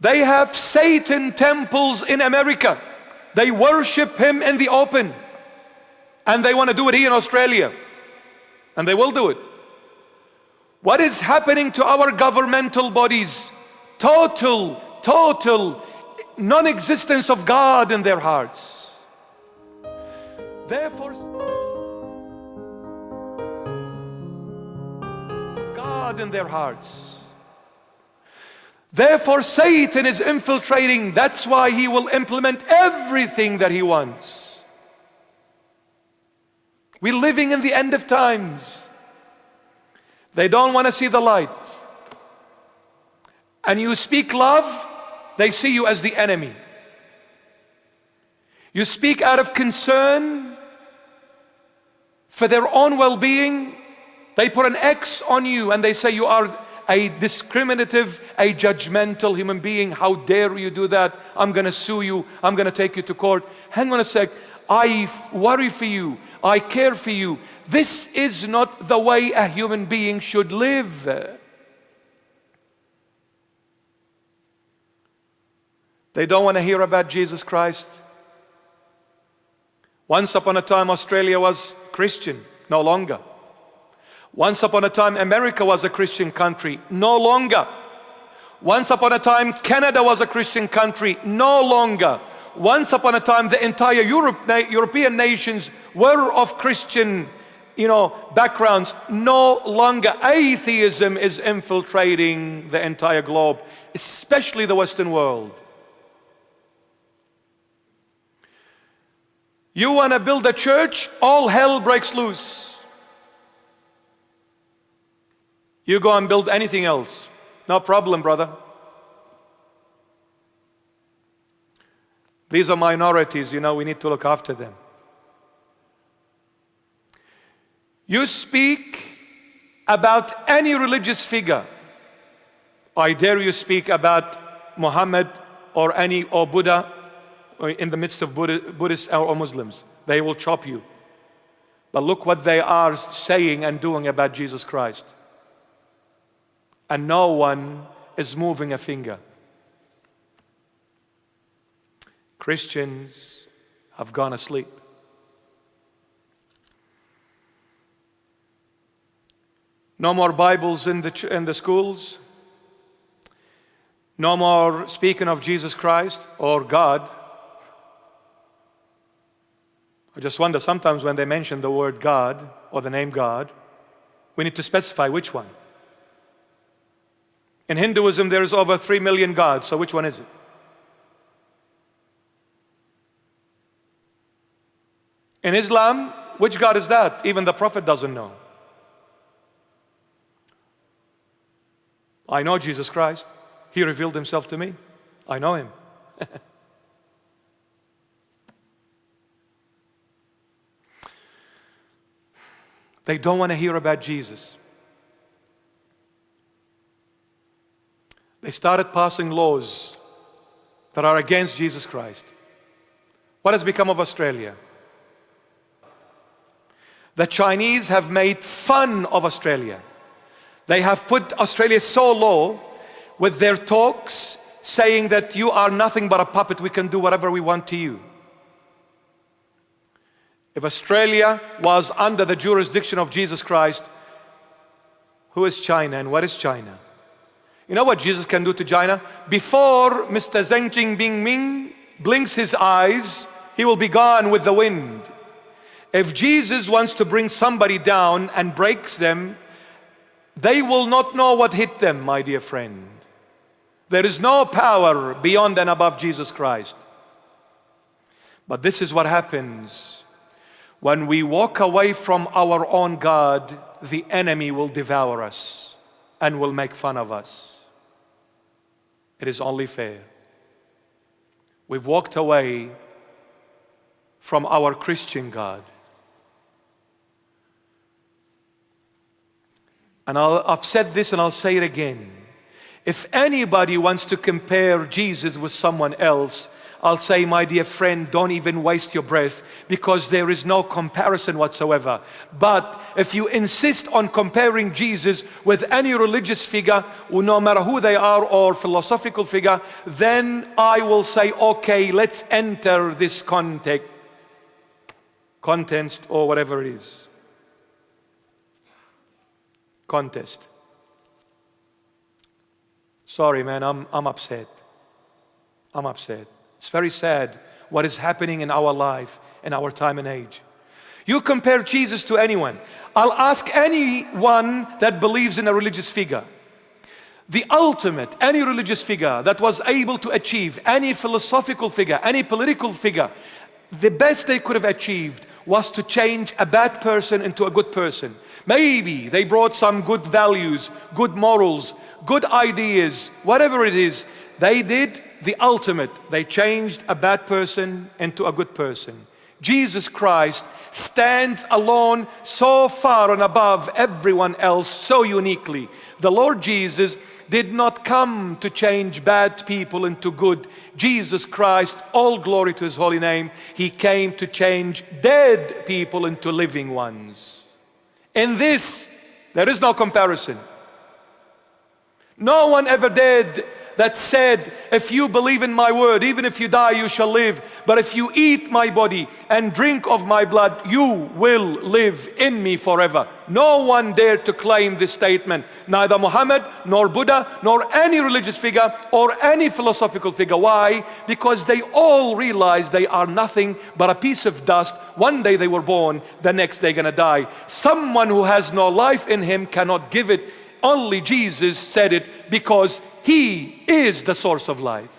They have Satan temples in America. They worship him in the open. And they want to do it here in Australia. And they will do it. What is happening to our governmental bodies? Total non-existence of God in their hearts. Therefore, God in their hearts. Therefore, Satan is infiltrating. That's why he will implement everything that he wants. We're living in the end of times. They don't want to see the light. And you speak love, they see you as the enemy. You speak out of concern for their own well-being, they put an X on you and they say you are a discriminative, a judgmental human being. How dare you do that? I'm going to sue you. I'm going to take you to court. Hang on a sec. I worry for you. I care for you. This is not the way a human being should live. They don't want to hear about Jesus Christ. Once upon a time, Australia was Christian, no longer. Once upon a time, America was a Christian country, no longer. Once upon a time, Canada was a Christian country, no longer. Once upon a time, the entire European nations were of Christian, backgrounds. No longer. Atheism is infiltrating the entire globe, especially the Western world. You want to build a church, all hell breaks loose. You go and build anything else. No problem, brother. These are minorities, we need to look after them. You speak about any religious figure. I dare you speak about Muhammad or Buddha, or in the midst of Buddhists or Muslims. They will chop you. But look what they are saying and doing about Jesus Christ. And no one is moving a finger. Christians have gone asleep. No more Bibles in the schools. No more speaking of Jesus Christ or God. I just wonder sometimes when they mention the word God or the name God, we need to specify which one. In Hinduism, there is over 3 million gods, so which one is it? In Islam, which God is that? Even the Prophet doesn't know. I know Jesus Christ. He revealed himself to me. I know him. They don't want to hear about Jesus. They started passing laws that are against Jesus Christ. What has become of Australia? The Chinese have made fun of Australia. They have put Australia so low with their talks, saying that you are nothing but a puppet, we can do whatever we want to you. If Australia was under the jurisdiction of Jesus Christ, who is China and what is China? You know what Jesus can do to China? Before Mr. Zheng Jinping blinks his eyes, he will be gone with the wind. If Jesus wants to bring somebody down and breaks them, they will not know what hit them, my dear friend. There is no power beyond and above Jesus Christ. But this is what happens. When we walk away from our own God, the enemy will devour us and will make fun of us. It is only fair. We've walked away from our Christian God. And I've said this and I'll say it again. If anybody wants to compare Jesus with someone else, I'll say, my dear friend, don't even waste your breath, because there is no comparison whatsoever. But if you insist on comparing Jesus with any religious figure, no matter who they are, or philosophical figure, then I will say, okay, let's enter this contest or whatever it is. Contest. Sorry, man, I'm upset. I'm upset. It's very sad what is happening in our life, in our time and age. You compare Jesus to anyone. I'll ask anyone that believes in a religious figure. The ultimate, any religious figure that was able to achieve, any philosophical figure, any political figure, the best they could have achieved was to change a bad person into a good person. Maybe they brought some good values, good morals, good ideas, whatever it is. They did the ultimate. They changed a bad person into a good person. Jesus Christ stands alone, so far and above everyone else, so uniquely. The Lord Jesus did not come to change bad people into good. Jesus Christ, all glory to His holy name, He came to change dead people into living ones. In this, there is no comparison. No one ever did that said, if you believe in my word, even if you die, you shall live. But if you eat my body and drink of my blood, you will live in me forever. No one dared to claim this statement. Neither Muhammad, nor Buddha, nor any religious figure, or any philosophical figure. Why? Because they all realized they are nothing but a piece of dust. One day they were born, the next day gonna die. Someone who has no life in him cannot give it. Only Jesus said it, because He is the source of life.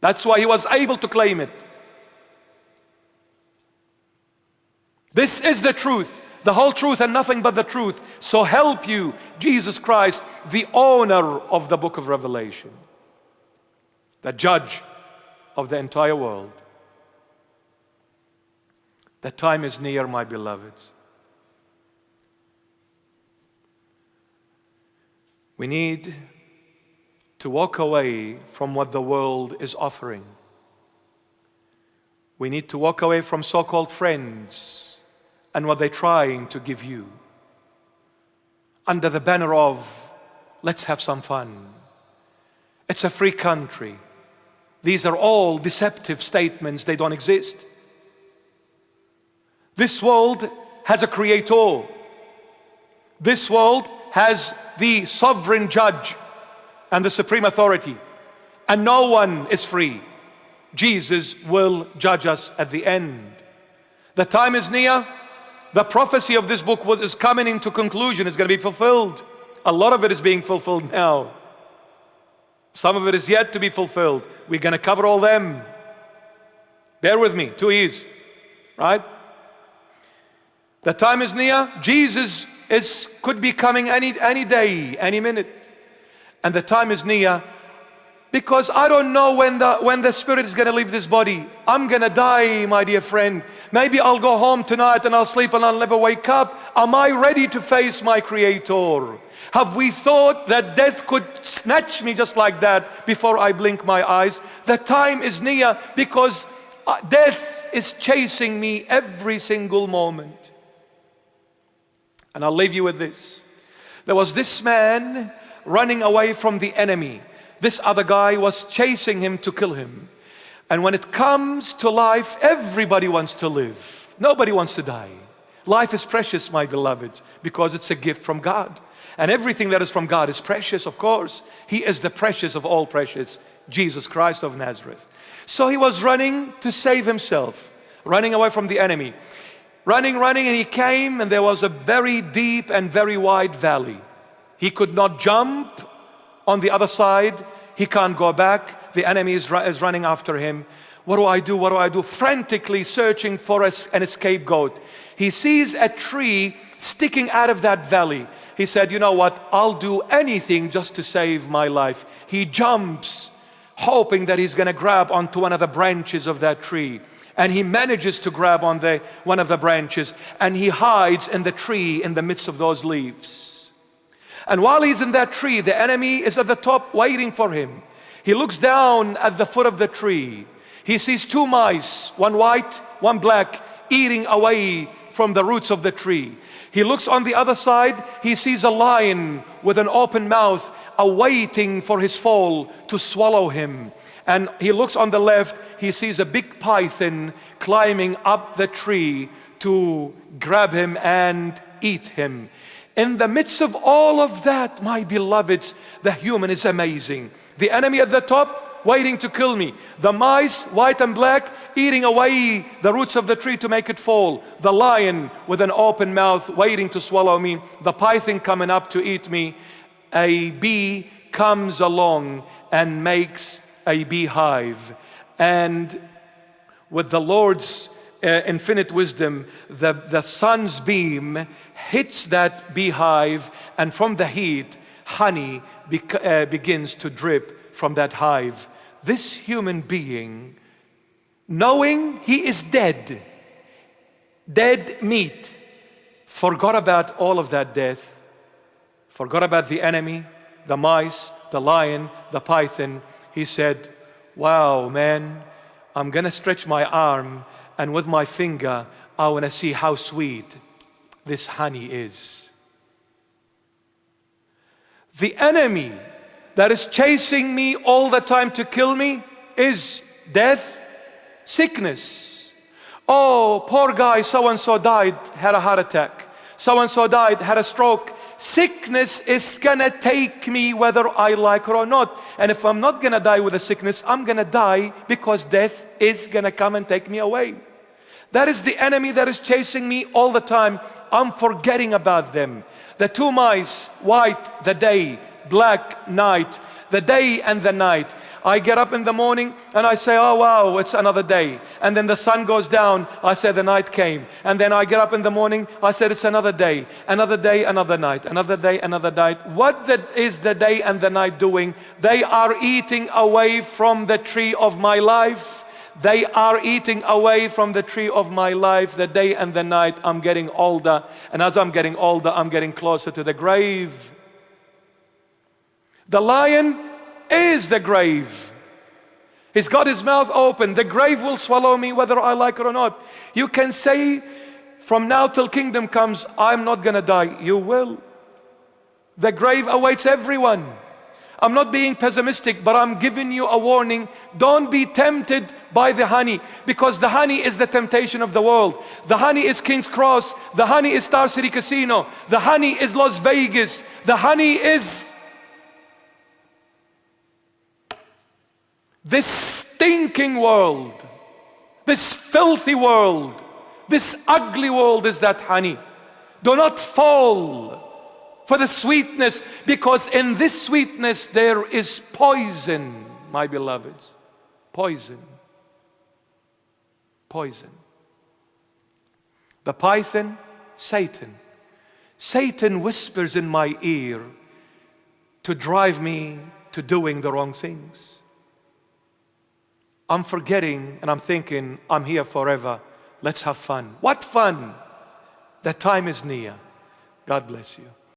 That's why He was able to claim it. This is the truth, the whole truth and nothing but the truth. So help you, Jesus Christ, the owner of the book of Revelation, the judge of the entire world. The time is near, my beloveds. We need to walk away from what the world is offering. We need to walk away from so-called friends and what they're trying to give you, under the banner of, let's have some fun. It's a free country. These are all deceptive statements. They don't exist. This world has a creator. This world has the sovereign judge and the supreme authority, and no one is free. Jesus will judge us at the end. The time is near. The prophecy of this book is coming into conclusion. It's going to be fulfilled. A lot of it is being fulfilled now. Some of it is yet to be fulfilled. We're going to cover all them. Bear with me, 2 years, right? The time is near. Jesus could be coming any day, any minute. And the time is near, because I don't know when the spirit is going to leave this body. I'm going to die, my dear friend. Maybe I'll go home tonight and I'll sleep and I'll never wake up. Am I ready to face my Creator? Have we thought that death could snatch me just like that before I blink my eyes? The time is near, because death is chasing me every single moment. And I'll leave you with this. There was this man running away from the enemy. This other guy was chasing him to kill him. And when it comes to life, everybody wants to live. Nobody wants to die. Life is precious, my beloved, because it's a gift from God. And everything that is from God is precious, of course. He is the precious of all precious, Jesus Christ of Nazareth. So he was running to save himself, running away from the enemy. Running, and he came, and there was a very deep and very wide valley. He could not jump on the other side. He can't go back. The enemy is running after him. What do I do? What do I do? Frantically searching for an scapegoat. He sees a tree sticking out of that valley. He said, you know what? I'll do anything just to save my life. He jumps, hoping that he's going to grab onto one of the branches of that tree. And he manages to grab on one of the branches, and he hides in the tree in the midst of those leaves. And while he's in that tree, the enemy is at the top waiting for him. He looks down at the foot of the tree. He sees two mice, one white, one black, eating away from the roots of the tree. He looks on the other side, he sees a lion with an open mouth, awaiting for his fall to swallow him. And he looks on the left, he sees a big python climbing up the tree to grab him and eat him. In the midst of all of that, my beloveds, the human is amazing. The enemy at the top, waiting to kill me. The mice, white and black, eating away the roots of the tree to make it fall. The lion with an open mouth, waiting to swallow me. The python coming up to eat me. A bee comes along and makes a beehive. And with the Lord's infinite wisdom, the sun's beam hits that beehive, and from the heat, honey begins to drip from that hive. This human being, knowing he is dead meat, forgot about all of that death, forgot about the enemy, the mice, the lion, the python. He said, wow, man, I'm gonna stretch my arm, and with my finger, I wanna see how sweet this honey is. The enemy that is chasing me all the time to kill me is death, sickness. Oh, poor guy, so-and-so died, had a heart attack. So-and-so died, had a stroke. Sickness is gonna take me whether I like it or not. And if I'm not gonna die with a sickness, I'm gonna die because death is gonna come and take me away. That is the enemy that is chasing me all the time. I'm forgetting about them. The two mice, white, the day, black, night, the day and the night. I get up in the morning and I say, oh wow, it's another day. And then the sun goes down, I say the night came. And then I get up in the morning, I said it's another day, another night, another day, another night. What is the day and the night doing? They are eating away from the tree of my life. They are eating away from the tree of my life. The day and the night. I'm getting older, and as I'm getting older, I'm getting closer to the grave. The lion is the grave. He's got his mouth open. The grave will swallow me whether I like it or not. You can say, from now till kingdom comes, I'm not gonna die. You will. The grave awaits everyone. I'm not being pessimistic, but I'm giving you a warning. Don't be tempted by the honey, because the honey is the temptation of the world. The honey is King's Cross. The honey is Star City Casino. The honey is Las Vegas. The honey is this stinking world, this filthy world, this ugly world is that honey. Do not fall for the sweetness, because in this sweetness there is poison, my beloveds. Poison. Poison. The python, Satan. Satan whispers in my ear to drive me to doing the wrong things. I'm forgetting and I'm thinking, I'm here forever. Let's have fun. What fun? The time is near. God bless you.